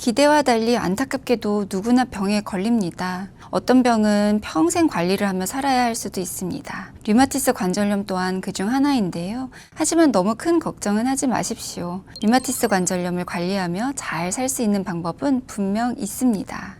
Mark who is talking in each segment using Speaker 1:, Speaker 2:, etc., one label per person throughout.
Speaker 1: 기대와 달리 안타깝게도 누구나 병에 걸립니다. 어떤 병은 평생 관리를 하며 살아야 할 수도 있습니다. 류마티스 관절염 또한 그중 하나인데요. 하지만 너무 큰 걱정은 하지 마십시오. 류마티스 관절염을 관리하며 잘 살 수 있는 방법은 분명 있습니다.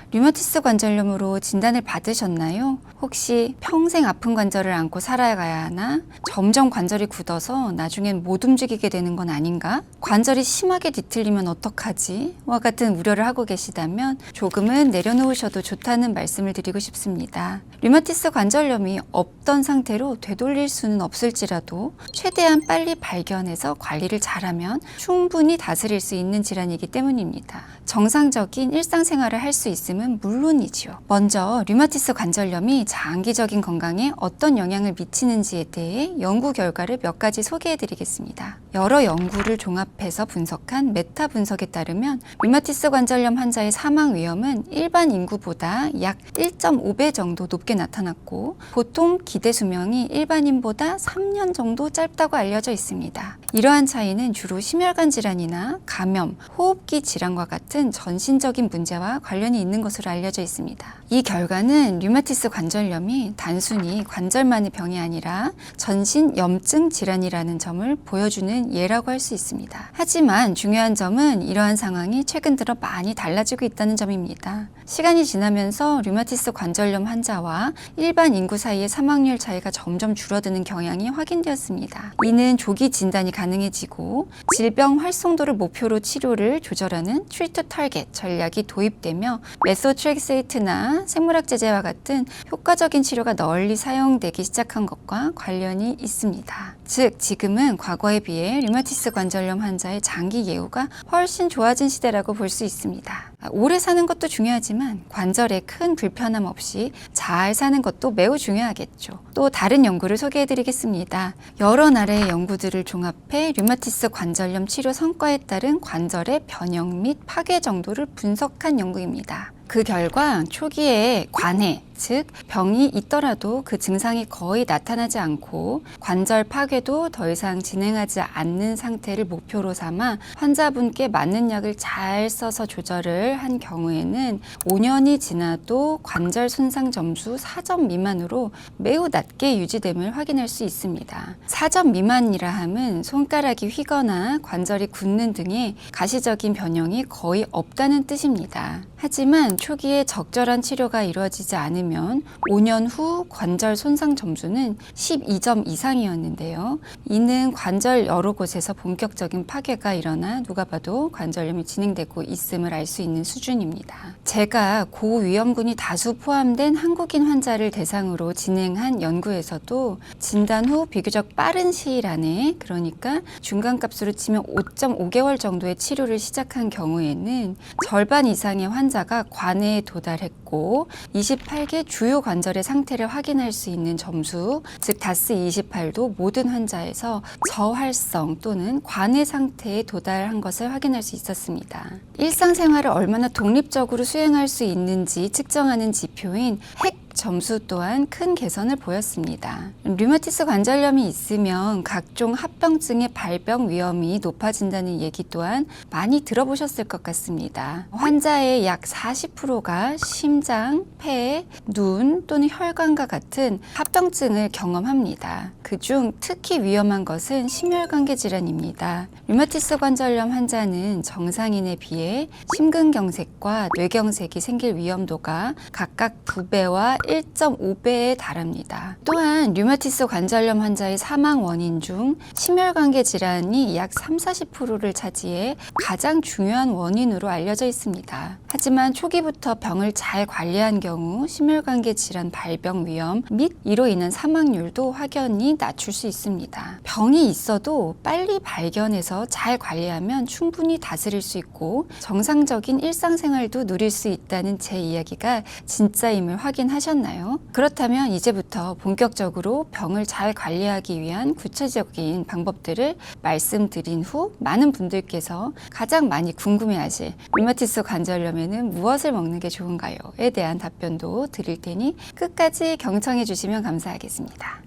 Speaker 1: 류마티스 관절염으로 진단을 받으셨나요? 혹시 평생 아픈 관절을 안고 살아가야 하나? 점점 관절이 굳어서 나중엔 못 움직이게 되는 건 아닌가? 관절이 심하게 뒤틀리면 어떡하지? 와 같은 우려를 하고 계시다면 조금은 내려놓으셔도 좋다는 말씀을 드리고 싶습니다. 류마티스 관절염이 없던 상태로 되돌릴 수는 없을지라도 최대한 빨리 발견해서 관리를 잘하면 충분히 다스릴 수 있는 질환이기 때문입니다. 정상적인 일상생활을 할 수 있음은 물론이지요. 먼저 류마티스 관절염이 장기적인 건강에 어떤 영향을 미치는지에 대해 연구 결과를 몇 가지 소개해 드리겠습니다. 여러 연구를 종합해서 분석한 메타 분석에 따르면 류마티스 관절염 환자의 사망 위험은 일반 인구보다 약 1.5배 정도 높게 나타났고 보통 기대 수명이 일반인보다 3년 정도 짧다고 알려져 있습니다. 이러한 차이는 주로 심혈관 질환이나 감염, 호흡기 질환과 같은 전신적인 문제와 관련이 있는 것으로 알려져 있습니다. 이 결과는 류마티스 관절염이 단순히 관절만의 병이 아니라 전신 염증 질환이라는 점을 보여주는 예라고 할 수 있습니다. 하지만 중요한 점은 이러한 상황이 최근 들어 많이 달라지고 있다는 점입니다. 시간이 지나면서 류마티스 관절염 환자와 일반 인구 사이의 사망률 차이가 점점 줄어드는 경향이 확인되었습니다. 이는 조기 진단이 가능해지고 질병 활성도를 목표로 치료를 조절하는 Treat to Target 전략이 도입되며 메소트렉세이트나 생물학제제와 같은 효과적인 치료가 널리 사용되기 시작한 것과 관련이 있습니다. 즉 지금은 과거에 비해 류마티스 관절염 환자의 장기 예후가 훨씬 좋아진 시대라고 볼 수 있습니다. 오래 사는 것도 중요하지만 관절에 큰 불편함 없이 잘 사는 것도 매우 중요하겠죠. 또 다른 연구를 소개해 드리겠습니다. 여러 나라의 연구들을 종합해 류마티스 관절염 치료 성과에 따른 관절의 변형 및 파괴 정도를 분석한 연구입니다. 그 결과 초기에 관해, 즉 병이 있더라도 그 증상이 거의 나타나지 않고 관절 파괴도 더 이상 진행하지 않는 상태를 목표로 삼아 환자분께 맞는 약을 잘 써서 조절을 한 경우에는 5년이 지나도 관절 손상 점수 4점 미만으로 매우 낮게 유지됨을 확인할 수 있습니다. 4점 미만이라 함은 손가락이 휘거나 관절이 굳는 등의 가시적인 변형이 거의 없다는 뜻입니다. 하지만 초기에 적절한 치료가 이루어지지 않으면 5년 후 관절 손상 점수는 12점 이상이었는데요. 이는 관절 여러 곳에서 본격적인 파괴가 일어나 누가 봐도 관절염이 진행되고 있음을 알 수 있는 수준입니다. 제가 고위험군이 다수 포함된 한국인 환자를 대상으로 진행한 연구에서도 진단 후 비교적 빠른 시일 안에, 그러니까 중간값으로 치면 5.5개월 정도의 치료를 시작한 경우에는 절반 이상의 환자가 관해에 도달했고 28개 주요 관절의 상태를 확인할 수 있는 점수, 즉 DAS28도 모든 환자에서 저활성 또는 관해 상태에 도달한 것을 확인할 수 있었습니다. 일상생활을 얼마나 독립적으로 수행할 수 있는지 측정하는 지표인 핵 점수 또한 큰 개선을 보였습니다. 류마티스 관절염이 있으면 각종 합병증의 발병 위험이 높아진다는 얘기 또한 많이 들어보셨을 것 같습니다. 환자의 약 40%가 심장, 폐, 눈 또는 혈관과 같은 합병증을 경험합니다. 그중 특히 위험한 것은 심혈관계 질환입니다. 류마티스 관절염 환자는 정상인에 비해 심근경색과 뇌경색이 생길 위험도가 각각 2배와 1.5배에 달합니다. 또한 류마티스 관절염 환자의 사망 원인 중 심혈관계 질환이 약 30-40%를 차지해 가장 중요한 원인으로 알려져 있습니다. 하지만 초기부터 병을 잘 관리한 경우 심혈관계 질환 발병 위험 및 이로 인한 사망률도 확연히 낮출 수 있습니다. 병이 있어도 빨리 발견해서 잘 관리하면 충분히 다스릴 수 있고 정상적인 일상생활도 누릴 수 있다는 제 이야기가 진짜임을 확인하셨나요? 하셨나요? 그렇다면 이제부터 본격적으로 병을 잘 관리하기 위한 구체적인 방법들을 말씀드린 후 많은 분들께서 가장 많이 궁금해하실 류마티스 관절염에는 무엇을 먹는 게 좋은가요?에 대한 답변도 드릴 테니 끝까지 경청해 주시면 감사하겠습니다.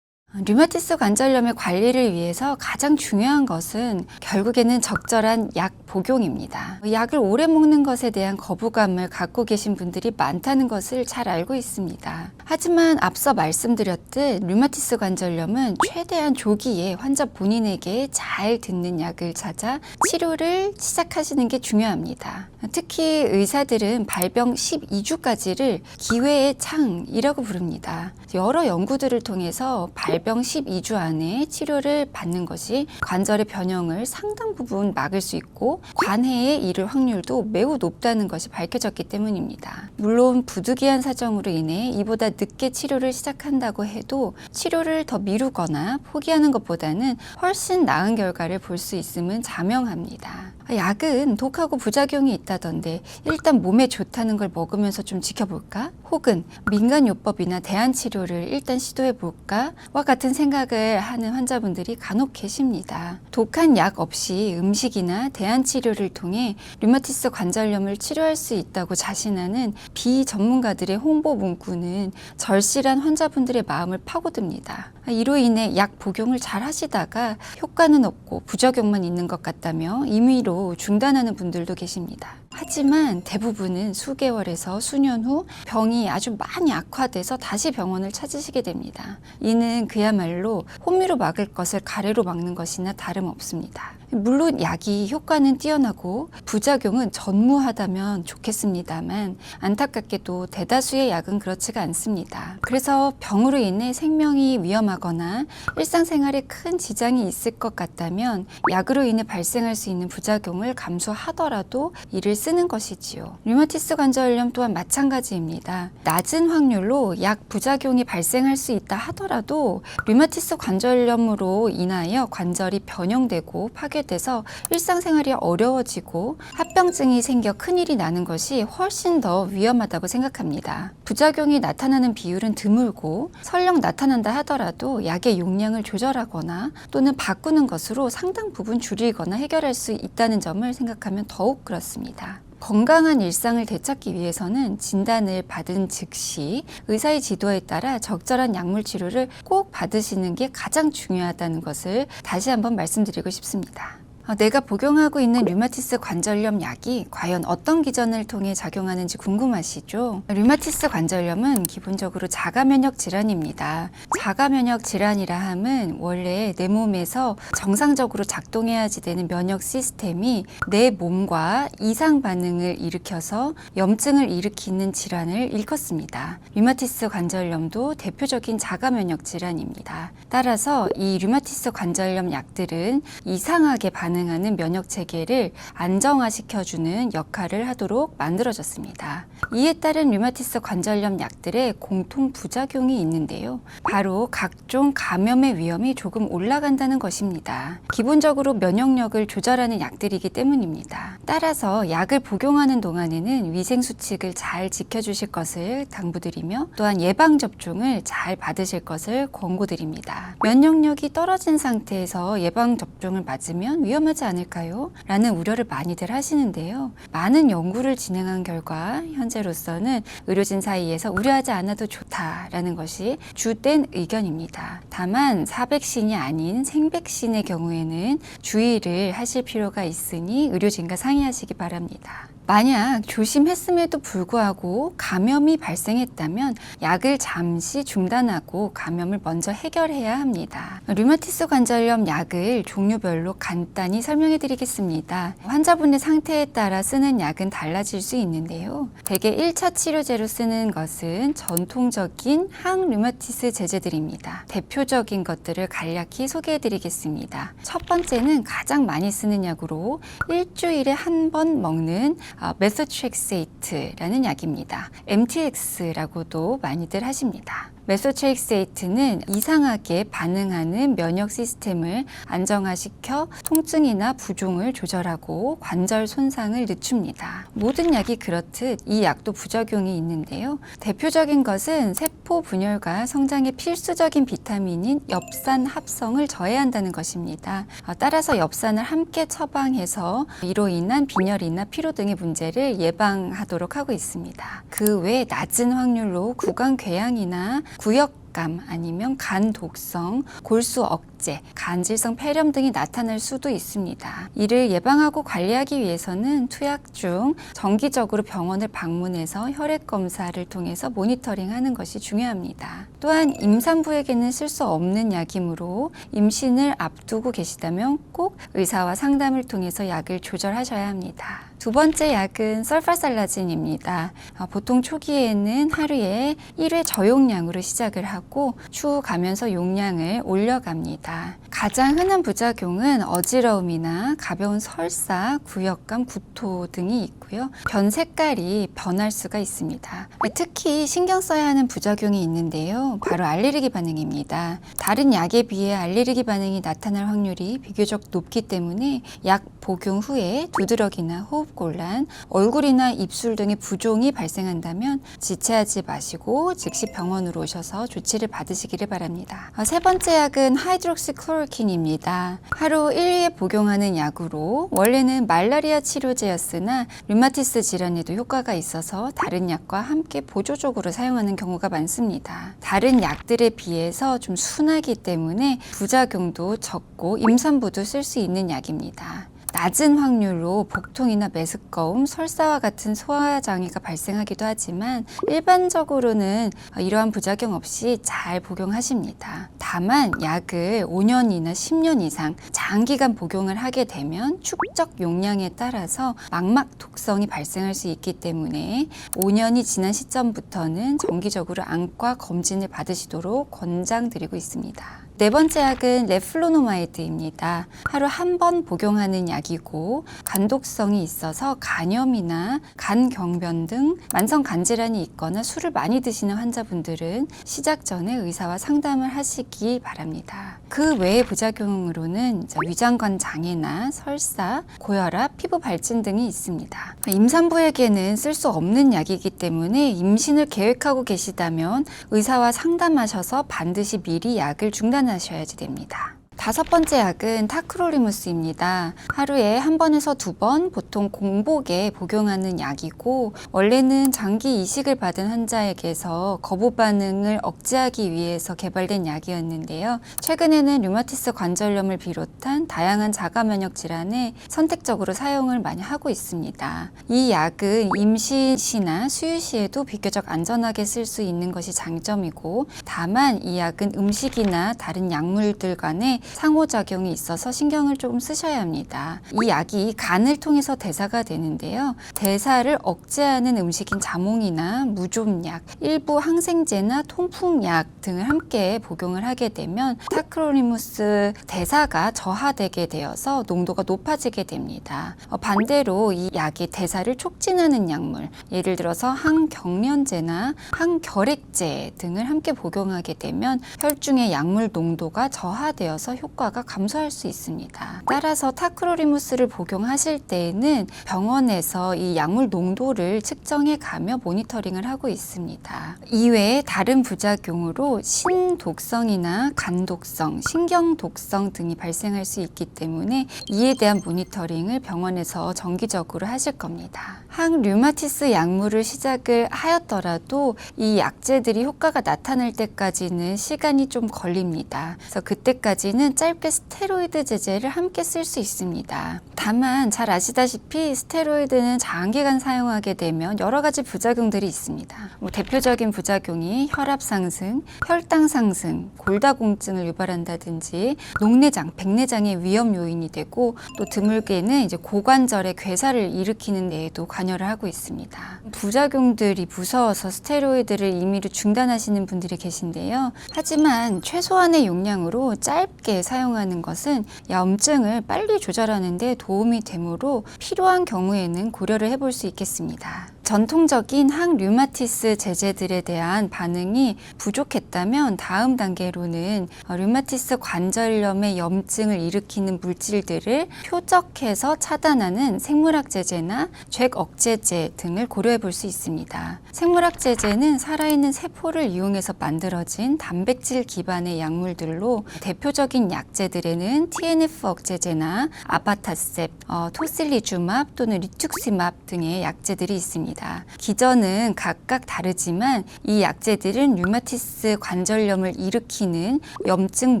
Speaker 1: 류마티스 관절염의 관리를 위해서 가장 중요한 것은 결국에는 적절한 약 복용입니다. 약을 오래 먹는 것에 대한 거부감을 갖고 계신 분들이 많다는 것을 잘 알고 있습니다. 하지만 앞서 말씀드렸듯 류마티스 관절염은 최대한 조기에 환자 본인에게 잘 듣는 약을 찾아 치료를 시작하시는 게 중요합니다. 특히 의사들은 발병 12주까지를 기회의 창이라고 부릅니다. 여러 연구들을 통해서 발병 12주 안에 치료를 받는 것이 관절의 변형을 상당 부분 막을 수 있고 관해에 이를 확률도 매우 높다는 것이 밝혀졌기 때문입니다. 물론 부득이한 사정으로 인해 이보다 늦게 치료를 시작한다고 해도 치료를 더 미루거나 포기하는 것보다는 훨씬 나은 결과를 볼 수 있음은 자명합니다. 약은 독하고 부작용이 있다던데 일단 몸에 좋다는 걸 먹으면서 좀 지켜볼까? 혹은 민간요법이나 대안치료를 일단 시도해볼까? 와 같은 생각을 하는 환자분들이 간혹 계십니다. 독한 약 없이 음식이나 대안치료를 통해 류마티스 관절염을 치료할 수 있다고 자신하는 비전문가들의 홍보 문구는 절실한 환자분들의 마음을 파고듭니다. 이로 인해 약 복용을 잘 하시다가 효과는 없고 부작용만 있는 것 같다며 임의로 중단하는 분들도 계십니다. 하지만 대부분은 수개월에서 수년 후 병이 아주 많이 악화돼서 다시 병원을 찾으시게 됩니다. 이는 그야말로 호미로 막을 것을 가래로 막는 것이나 다름없습니다. 물론 약이 효과는 뛰어나고 부작용은 전무하다면 좋겠습니다만 안타깝게도 대다수의 약은 그렇지가 않습니다. 그래서 병으로 인해 생명이 위험하거나 일상생활에 큰 지장이 있을 것 같다면 약으로 인해 발생할 수 있는 부작용을 감수하더라도 이를 쓰는 것이지요. 류마티스 관절염 또한 마찬가지입니다. 낮은 확률로 약 부작용이 발생할 수 있다 하더라도 류마티스 관절염으로 인하여 관절이 변형되고 파괴돼서 일상생활이 어려워지고 합병증이 생겨 큰일이 나는 것이 훨씬 더 위험하다고 생각합니다. 부작용이 나타나는 비율은 드물고 설령 나타난다 하더라도 약의 용량을 조절하거나 또는 바꾸는 것으로 상당 부분 줄이거나 해결할 수 있다는 점을 생각하면 더욱 그렇습니다. 건강한 일상을 되찾기 위해서는 진단을 받은 즉시 의사의 지도에 따라 적절한 약물 치료를 꼭 받으시는 게 가장 중요하다는 것을 다시 한번 말씀드리고 싶습니다. 내가 복용하고 있는 류마티스 관절염 약이 과연 어떤 기전을 통해 작용하는지 궁금하시죠? 류마티스 관절염은 기본적으로 자가면역 질환입니다. 자가면역 질환이라 함은 원래 내 몸에서 정상적으로 작동해야지 되는 면역 시스템이 내 몸과 이상 반응을 일으켜서 염증을 일으키는 질환을 일컫습니다. 류마티스 관절염도 대표적인 자가면역 질환입니다. 따라서 이 류마티스 관절염 약들은 이상하게 반응하는 면역 체계를 안정화시켜주는 역할을 하도록 만들어졌습니다. 이에 따른 류마티스 관절염 약들의 공통 부작용이 있는데요. 바로 각종 감염의 위험이 조금 올라간다는 것입니다. 기본적으로 면역력을 조절하는 약들이기 때문입니다. 따라서 약을 복용하는 동안에는 위생 수칙을 잘 지켜주실 것을 당부드리며 또한 예방접종을 잘 받으실 것을 권고드립니다. 면역력이 떨어진 상태에서 예방접종을 맞으면 위험하지 않을까요? 라는 우려를 많이들 하시는데요. 많은 연구를 진행한 결과 현재로서는 의료진 사이에서 우려하지 않아도 좋다라는 것이 주된 의견입니다. 다만 사백신이 아닌 생백신의 경우에는 주의를 하실 필요가 있으니 의료진과 상의하시기 바랍니다. 만약 조심했음에도 불구하고 감염이 발생했다면 약을 잠시 중단하고 감염을 먼저 해결해야 합니다. 류마티스 관절염 약을 종류별로 간단히 설명해 드리겠습니다. 환자분의 상태에 따라 쓰는 약은 달라질 수 있는데요. 대개 1차 치료제로 쓰는 것은 전통적인 항류마티스 제제들입니다. 대표적인 것들을 간략히 소개해 드리겠습니다. 첫 번째는 가장 많이 쓰는 약으로 일주일에 한 번 먹는 메소트렉세이트라는 약입니다. MTX라고도 많이들 하십니다. 메소트렉세이트는 이상하게 반응하는 면역 시스템을 안정화시켜 통증이나 부종을 조절하고 관절 손상을 늦춥니다. 모든 약이 그렇듯 이 약도 부작용이 있는데요. 대표적인 것은 세포 분열과 성장에 필수적인 비타민인 엽산 합성을 저해한다는 것입니다. 따라서 엽산을 함께 처방해서 이로 인한 빈혈이나 피로 등의 문제를 예방하도록 하고 있습니다. 그 외 낮은 확률로 구강궤양이나 구역감 아니면 간 독성, 골수 억제, 간질성 폐렴 등이 나타날 수도 있습니다. 이를 예방하고 관리하기 위해서는 투약 중 정기적으로 병원을 방문해서 혈액 검사를 통해서 모니터링하는 것이 중요합니다. 또한 임산부에게는 쓸 수 없는 약이므로 임신을 앞두고 계시다면 꼭 의사와 상담을 통해서 약을 조절하셔야 합니다. 두 번째 약은 설파살라진입니다. 보통 초기에는 하루에 1회 저용량으로 시작을 하고 추후 가면서 용량을 올려갑니다. 가장 흔한 부작용은 어지러움이나 가벼운 설사, 구역감, 구토 등이 있고요. 변 색깔이 변할 수가 있습니다. 특히 신경 써야 하는 부작용이 있는데요. 바로 알레르기 반응입니다. 다른 약에 비해 알레르기 반응이 나타날 확률이 비교적 높기 때문에 약 복용 후에 두드러기나 호흡곤란, 얼굴이나 입술 등의 부종이 발생한다면 지체하지 마시고 즉시 병원으로 오셔서 조치를 받으시기를 바랍니다. 세 번째 약은 하이드록시클로로킨입니다. 하루 1회 복용하는 약으로 원래는 말라리아 치료제였으나 류마티스 질환에도 효과가 있어서 다른 약과 함께 보조적으로 사용하는 경우가 많습니다. 다른 약들에 비해서 좀 순하기 때문에 부작용도 적고 임산부도 쓸 수 있는 약입니다. 낮은 확률로 복통이나 메스꺼움, 설사와 같은 소화장애가 발생하기도 하지만 일반적으로는 이러한 부작용 없이 잘 복용하십니다. 다만 약을 5년이나 10년 이상 장기간 복용을 하게 되면 축적 용량에 따라서 망막 독성이 발생할 수 있기 때문에 5년이 지난 시점부터는 정기적으로 안과 검진을 받으시도록 권장드리고 있습니다. 네 번째 약은 레플로노마이드입니다. 하루 한 번 복용하는 약이고 간독성이 있어서 간염이나 간경변 등 만성 간질환이 있거나 술을 많이 드시는 환자분들은 시작 전에 의사와 상담을 하시기 바랍니다. 그 외의 부작용으로는 위장관 장애나 설사, 고혈압, 피부 발진 등이 있습니다. 임산부에게는 쓸 수 없는 약이기 때문에 임신을 계획하고 계시다면 의사와 상담하셔서 반드시 미리 약을 중단하셔야지 됩니다. 다섯 번째 약은 타크로리무스입니다. 하루에 한 번에서 두 번 보통 공복에 복용하는 약이고 원래는 장기 이식을 받은 환자에게서 거부 반응을 억제하기 위해서 개발된 약이었는데요. 최근에는 류마티스 관절염을 비롯한 다양한 자가 면역 질환에 선택적으로 사용을 많이 하고 있습니다. 이 약은 임신 시나 수유 시에도 비교적 안전하게 쓸 수 있는 것이 장점이고 다만 이 약은 음식이나 다른 약물들 간에 상호작용이 있어서 신경을 조금 쓰셔야 합니다. 이 약이 간을 통해서 대사가 되는데요. 대사를 억제하는 음식인 자몽이나 무좀약, 일부 항생제나 통풍약 등을 함께 복용을 하게 되면 타크로리무스 대사가 저하되게 되어서 농도가 높아지게 됩니다. 반대로 이 약이 대사를 촉진하는 약물, 예를 들어서 항경련제나 항결핵제 등을 함께 복용하게 되면 혈중의 약물 농도가 저하되어서 효과가 감소할 수 있습니다. 따라서 타크로리무스를 복용하실 때에는 병원에서 이 약물 농도를 측정해 가며 모니터링을 하고 있습니다. 이외에 다른 부작용으로 신독성이나 간독성, 신경독성 등이 발생할 수 있기 때문에 이에 대한 모니터링을 병원에서 정기적으로 하실 겁니다. 항류마티스 약물을 시작을 하였더라도 이 약제들이 효과가 나타날 때까지는 시간이 좀 걸립니다. 그래서 그때까지는 짧게 스테로이드 제제를 함께 쓸 수 있습니다. 다만 잘 아시다시피 스테로이드는 장기간 사용하게 되면 여러 가지 부작용들이 있습니다. 대표적인 부작용이 혈압 상승, 혈당 상승, 골다공증을 유발한다든지 녹내장, 백내장의 위험 요인이 되고 또 드물게는 이제 고관절의 괴사를 일으키는 데에도 관여를 하고 있습니다. 부작용들이 무서워서 스테로이드를 임의로 중단하시는 분들이 계신데요. 하지만 최소한의 용량으로 짧게 사용하는 것은 염증을 빨리 조절하는 데 도움이 되므로 필요한 경우에는 고려를 해볼 수 있겠습니다. 전통적인 항류마티스 제제들에 대한 반응이 부족했다면 다음 단계로는 류마티스 관절염의 염증을 일으키는 물질들을 표적해서 차단하는 생물학 제제나 잭 억제제 등을 고려해 볼 수 있습니다. 생물학 제제는 살아있는 세포를 이용해서 만들어진 단백질 기반의 약물들로 대표적인 약제들에는 TNF 억제제나 아바타셉, 토실리주맙 또는 리툭시맙 등의 약제들이 있습니다. 기전은 각각 다르지만 이 약제들은 류마티스 관절염을 일으키는 염증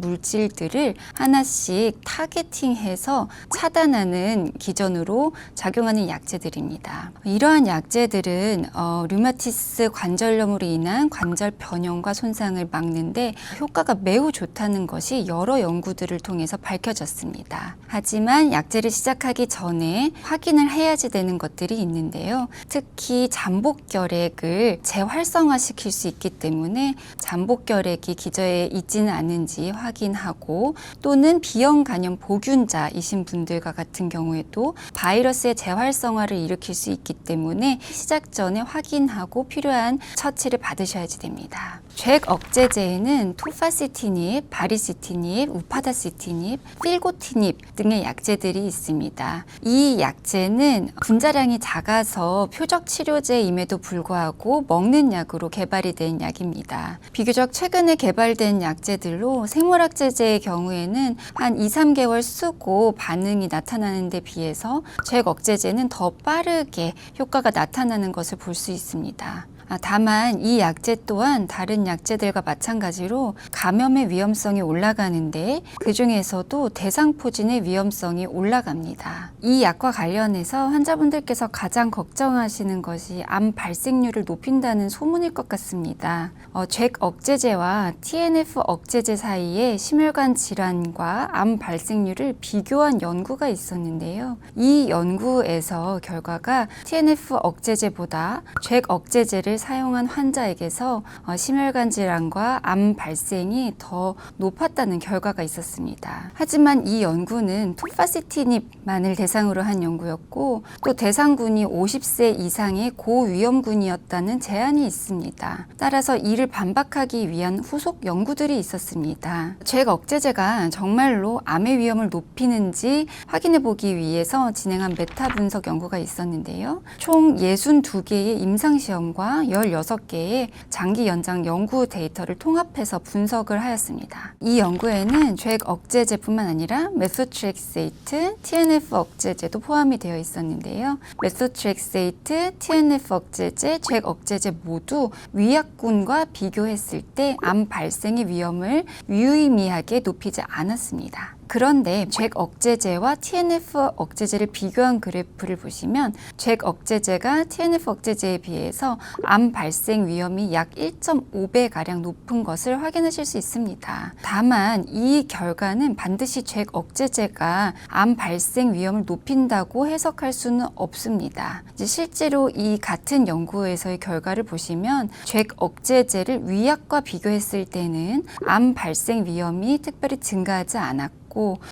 Speaker 1: 물질들을 하나씩 타겟팅해서 차단하는 기전으로 작용하는 약제들입니다. 이러한 약제들은 류마티스 관절염으로 인한 관절 변형과 손상을 막는데 효과가 매우 좋다는 것이 여러 연구들을 통해서 밝혀졌습니다. 하지만 약제를 시작하기 전에 확인을 해야지 되는 것들이 있는데요. 특히 잠복결핵을 재활성화시킬 수 있기 때문에 잠복결핵이 기저에 있지는 않은지 확인하고, 또는 비형 간염 보균자이신 분들과 같은 경우에도 바이러스의 재활성화를 일으킬 수 있기 때문에 시작 전에 확인하고 필요한 처치를 받으셔야지 됩니다. 잭 억제제에는 토파시티닙, 바리시티닙, 우파다시티닙, 필고티닙 등의 약제들이 있습니다. 이 약제는 분자량이 작아서 표적 치료제임에도 불구하고 먹는 약으로 개발이 된 약입니다. 비교적 최근에 개발된 약제들로 생물학 제제의 경우에는 한 2-3개월 쓰고 반응이 나타나는 데 비해서 잭 억제제는 더 빠르게 효과가 나타나는 것을 볼 수 있습니다. 다만 이 약제 또한 다른 약제들과 마찬가지로 감염의 위험성이 올라가는데 그 중에서도 대상포진의 위험성이 올라갑니다. 이 약과 관련해서 환자분들께서 가장 걱정하시는 것이 암 발생률을 높인다는 소문일 것 같습니다. 잭 억제제와 TNF 억제제 사이에 심혈관 질환과 암 발생률을 비교한 연구가 있었는데요. 이 연구에서 결과가 TNF 억제제보다 잭 억제제를 사용한 환자에게서 심혈관 질환과 암 발생이 더 높았다는 결과가 있었습니다. 하지만 이 연구는 토파시티닙만을 대상으로 한 연구였고, 또 대상군이 50세 이상의 고위험군이었다는 제한이 있습니다. 따라서 이를 반박하기 위한 후속 연구들이 있었습니다. 잭 억제제가 정말로 암의 위험을 높이는지 확인해 보기 위해서 진행한 메타 분석 연구가 있었는데요. 총 62개의 임상시험과 16개의 장기 연장 연구 데이터를 통합해서 분석을 하였습니다. 이 연구에는 잭 억제제뿐만 아니라 메소트렉세이트, TNF 억제제도 포함이 되어 있었는데요. 메소트렉세이트, TNF 억제제, 잭 억제제 모두 위약군과 비교했을 때 암 발생의 위험을 유의미하게 높이지 않았습니다. 그런데 잭 억제제와 TNF 억제제를 비교한 그래프를 보시면 잭 억제제가 TNF 억제제에 비해서 암 발생 위험이 약 1.5배가량 높은 것을 확인하실 수 있습니다. 다만 이 결과는 반드시 잭 억제제가 암 발생 위험을 높인다고 해석할 수는 없습니다. 실제로 이 같은 연구에서의 결과를 보시면 잭 억제제를 위약과 비교했을 때는 암 발생 위험이 특별히 증가하지 않았고,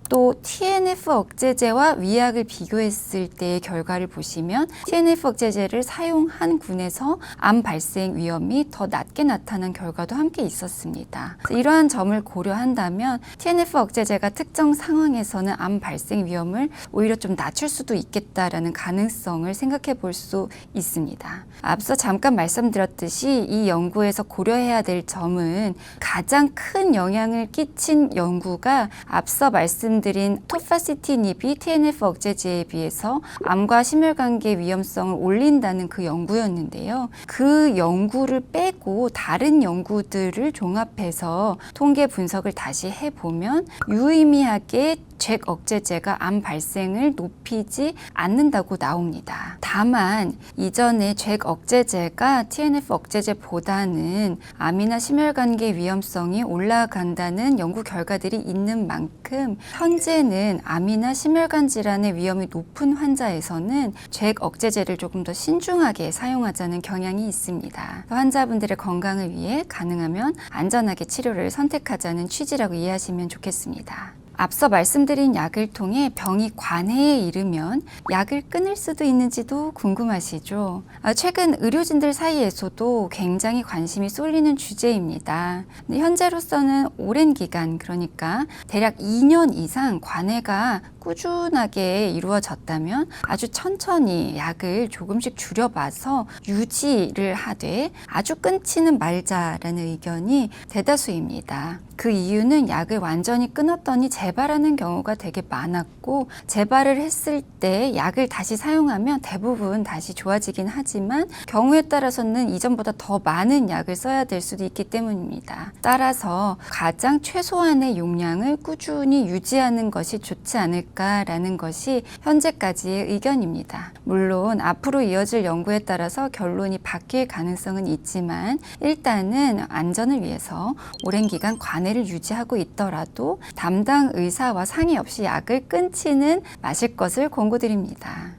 Speaker 1: 또 TNF 억제제와 위약을 비교했을 때의 결과를 보시면 TNF 억제제를 사용한 군에서 암 발생 위험이 더 낮게 나타난 결과도 함께 있었습니다. 이러한 점을 고려한다면 TNF 억제제가 특정 상황에서는 암 발생 위험을 오히려 좀 낮출 수도 있겠다라는 가능성을 생각해 볼 수 있습니다. 앞서 잠깐 말씀드렸듯이 이 연구에서 고려해야 될 점은 가장 큰 영향을 끼친 연구가 앞서 말씀드린 토파시티닙이 TNF 억제제에 비해서 암과 심혈관계 위험성을 올린다는 그 연구였는데요. 그 연구를 빼고 다른 연구들을 종합해서 통계 분석을 다시 해보면 유의미하게 잭 억제제가 암 발생을 높이지 않는다고 나옵니다. 다만 이전에 잭 억제제가 TNF 억제제보다는 암이나 심혈관계 위험성이 올라간다는 연구 결과들이 있는 만큼 현재는 암이나 심혈관 질환의 위험이 높은 환자에서는 잭 억제제를 조금 더 신중하게 사용하자는 경향이 있습니다. 환자분들의 건강을 위해 가능하면 안전하게 치료를 선택하자는 취지라고 이해하시면 좋겠습니다. 앞서 말씀드린 약을 통해 병이 관해에 이르면 약을 끊을 수도 있는지도 궁금하시죠? 최근 의료진들 사이에서도 굉장히 관심이 쏠리는 주제입니다. 현재로서는 오랜 기간, 그러니까 대략 2년 이상 관해가 꾸준하게 이루어졌다면 아주 천천히 약을 조금씩 줄여봐서 유지를 하되 아주 끊지는 말자라는 의견이 대다수입니다. 그 이유는 약을 완전히 끊었더니 재발하는 경우가 되게 많았고, 재발을 했을 때 약을 다시 사용하면 대부분 다시 좋아지긴 하지만 경우에 따라서는 이전보다 더 많은 약을 써야 될 수도 있기 때문입니다. 따라서 가장 최소한의 용량을 꾸준히 유지하는 것이 좋지 않을까라는 것이 현재까지의 의견입니다. 물론 앞으로 이어질 연구에 따라서 결론이 바뀔 가능성은 있지만 일단은 안전을 위해서 오랜 기간 관해를 유지하고 있더라도 담당 의사와 상의 없이 약을 끊지는 마실 것을 권고드립니다.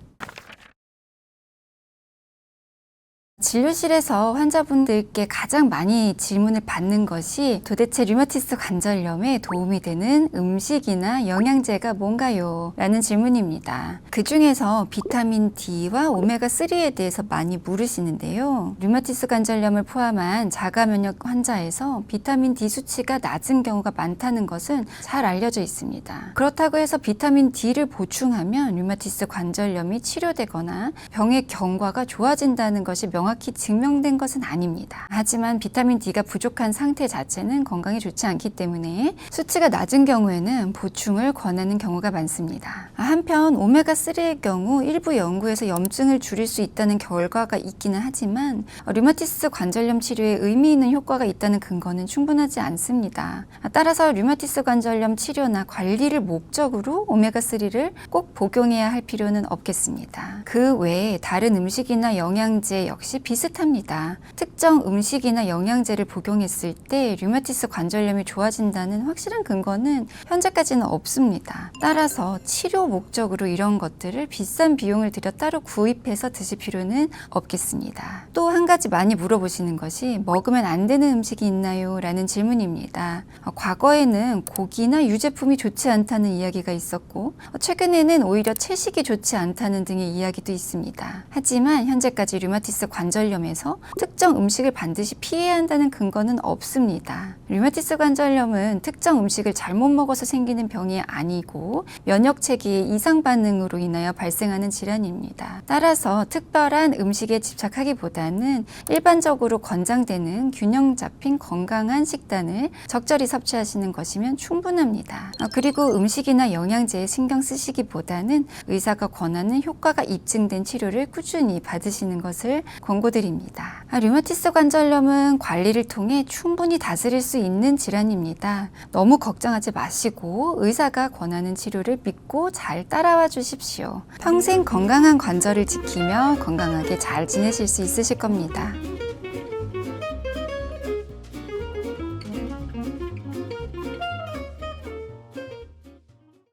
Speaker 1: 진료실에서 환자분들께 가장 많이 질문을 받는 것이 도대체 류마티스 관절염에 도움이 되는 음식이나 영양제가 뭔가요? 라는 질문입니다. 그 중에서 비타민 D와 오메가3에 대해서 많이 물으시는데요. 류마티스 관절염을 포함한 자가면역 환자에서 비타민 D 수치가 낮은 경우가 많다는 것은 잘 알려져 있습니다. 그렇다고 해서 비타민 D를 보충하면 류마티스 관절염이 치료되거나 병의 경과가 좋아진다는 것이 명확히 증명된 것은 아닙니다. 하지만 비타민 D가 부족한 상태 자체는 건강에 좋지 않기 때문에 수치가 낮은 경우에는 보충을 권하는 경우가 많습니다. 한편 오메가3의 경우 일부 연구에서 염증을 줄일 수 있다는 결과가 있기는 하지만 류마티스 관절염 치료에 의미 있는 효과가 있다는 근거는 충분하지 않습니다. 따라서 류마티스 관절염 치료나 관리를 목적으로 오메가3를 꼭 복용해야 할 필요는 없겠습니다. 그 외에 다른 음식이나 영양제 역시 비슷합니다. 특정 음식이나 영양제를 복용했을 때 류마티스 관절염이 좋아진다는 확실한 근거는 현재까지는 없습니다. 따라서 치료 목적으로 이런 것들을 비싼 비용을 들여 따로 구입해서 드실 필요는 없겠습니다. 또 한 가지 많이 물어보시는 것이 먹으면 안 되는 음식이 있나요? 라는 질문입니다. 과거에는 고기나 유제품이 좋지 않다는 이야기가 있었고 최근에는 오히려 채식이 좋지 않다는 등의 이야기도 있습니다. 하지만 현재까지 류마티스 관절염에서 특정 음식을 반드시 피해야 한다는 근거는 없습니다. 류마티스 관절염은 특정 음식을 잘못 먹어서 생기는 병이 아니고 면역체계의 이상 반응으로 인하여 발생하는 질환입니다. 따라서 특별한 음식에 집착하기보다는 일반적으로 권장되는 균형 잡힌 건강한 식단을 적절히 섭취하시는 것이면 충분합니다. 그리고 음식이나 영양제에 신경 쓰시기보다는 의사가 권하는 효과가 입증된 치료를 꾸준히 받으시는 것을 권고드립니다. 류마티스 관절염은 관리를 통해 충분히 다스릴 수 있는 질환입니다. 너무 걱정하지 마시고 의사가 권하는 치료를 믿고 잘 따라와 주십시오. 평생 건강한 관절을 지키며 건강하게 잘 지내실 수 있으실 겁니다.